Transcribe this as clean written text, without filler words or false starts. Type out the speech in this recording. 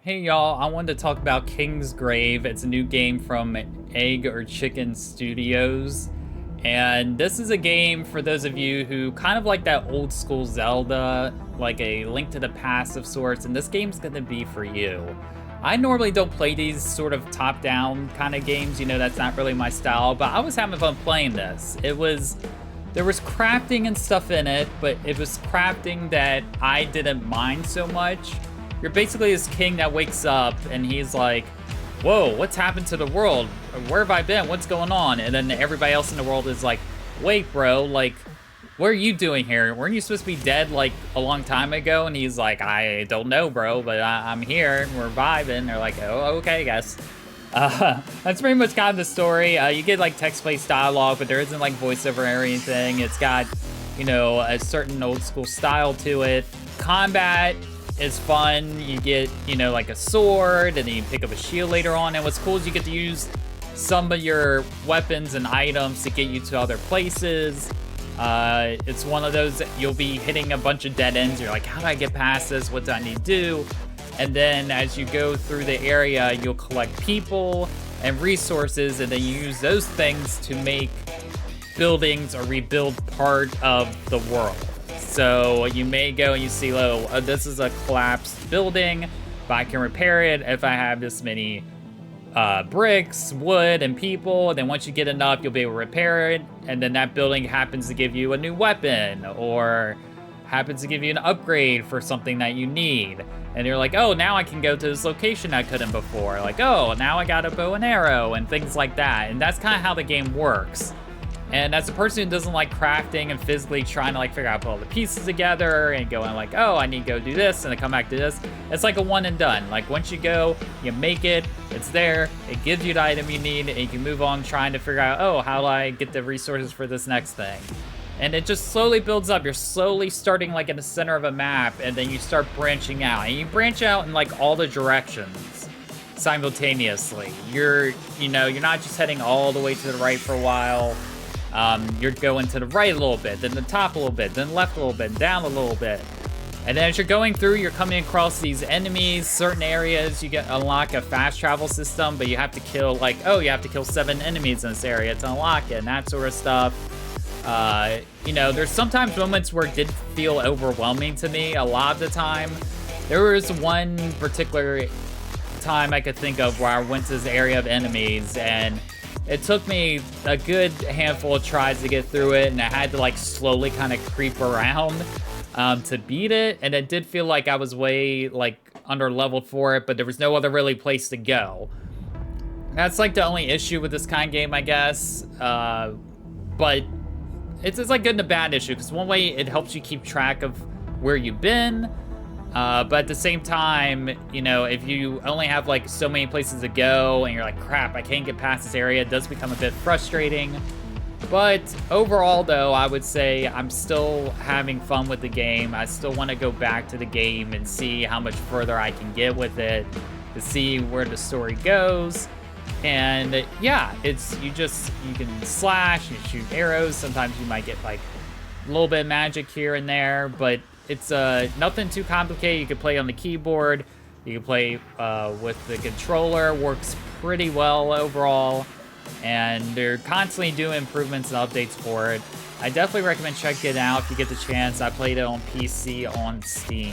Hey y'all, I wanted to talk about Kingsgrave. It's a new game from Egg or Chicken Studios. And this is a game for those of you who kind of like that old school Zelda, like a Link to the Past of sorts, and this game's gonna be for you. I normally don't play these sort of top-down kind of games, that's not really my style, but I was having fun playing this. There was crafting and stuff in it, but it was crafting that I didn't mind so much. You're basically this king that wakes up and he's like, whoa, what's happened to the world? Where have I been? What's going on? And then everybody else in the world is like, wait, bro, like, what are you doing here? Weren't you supposed to be dead like a long time ago? And he's like, I don't know, bro, but I'm here and we're vibing. They're like, oh, okay, I guess. That's pretty much kind of the story. You get like text-based dialogue, but there isn't like voiceover or anything. It's got, a certain old school style to it. Combat is fun. You get, like a sword, and then you pick up a shield later on. And what's cool is you get to use some of your weapons and items to get you to other places. It's one of those that you'll be hitting a bunch of dead ends. You're like, how do I get past this? What do I need to do? And then as you go through the area, you'll collect people and resources, and then you use those things to make buildings or rebuild part of the world. So you may go and you see, oh, this is a collapsed building, but I can repair it if I have this many bricks, wood, and people. And then once you get enough, you'll be able to repair it. And then that building happens to give you a new weapon or happens to give you an upgrade for something that you need. And you're like, oh, now I can go to this location I couldn't before. Like, oh, now I got a bow and arrow and things like that. And that's kind of how the game works. And as a person who doesn't like crafting and physically trying to like figure out put all the pieces together and going like, oh, I need to go do this and then come back to this, it's like a one and done. Like once you go, you make it, it's there, it gives you the item you need, and you can move on trying to figure out, oh, how do I get the resources for this next thing? And it just slowly builds up. You're slowly starting like in the center of a map, and then you start branching out. And you branch out in like all the directions simultaneously. You're not just heading all the way to the right for a while. You're going to the right a little bit, then the top a little bit, then left a little bit, down a little bit. And then as you're going through, you're coming across these enemies, certain areas, you unlock a fast travel system, but you have to kill you have to kill 7 enemies in this area to unlock it, and that sort of stuff. There's sometimes moments where it did feel overwhelming to me. A lot of the time, there was one particular time I could think of where I went to this area of enemies, and it took me a good handful of tries to get through it, and I had to like slowly kind of creep around to beat it. And it did feel like I was way like under leveled for it, but there was no other really place to go. That's like the only issue with this kind of game, I guess. But it's like good and a bad issue, because one way it helps you keep track of where you've been. But at the same time, if you only have like so many places to go and you're like, crap, I can't get past this area, it does become a bit frustrating. But overall though, I would say I'm still having fun with the game. I still want to go back to the game and see how much further I can get with it, to see where the story goes. And yeah, you can slash, you shoot arrows. Sometimes you might get like a little bit of magic here and there, but it's nothing too complicated. You can play on the keyboard. You can play with the controller. Works pretty well overall. And they're constantly doing improvements and updates for it. I definitely recommend checking it out if you get the chance. I played it on PC on Steam.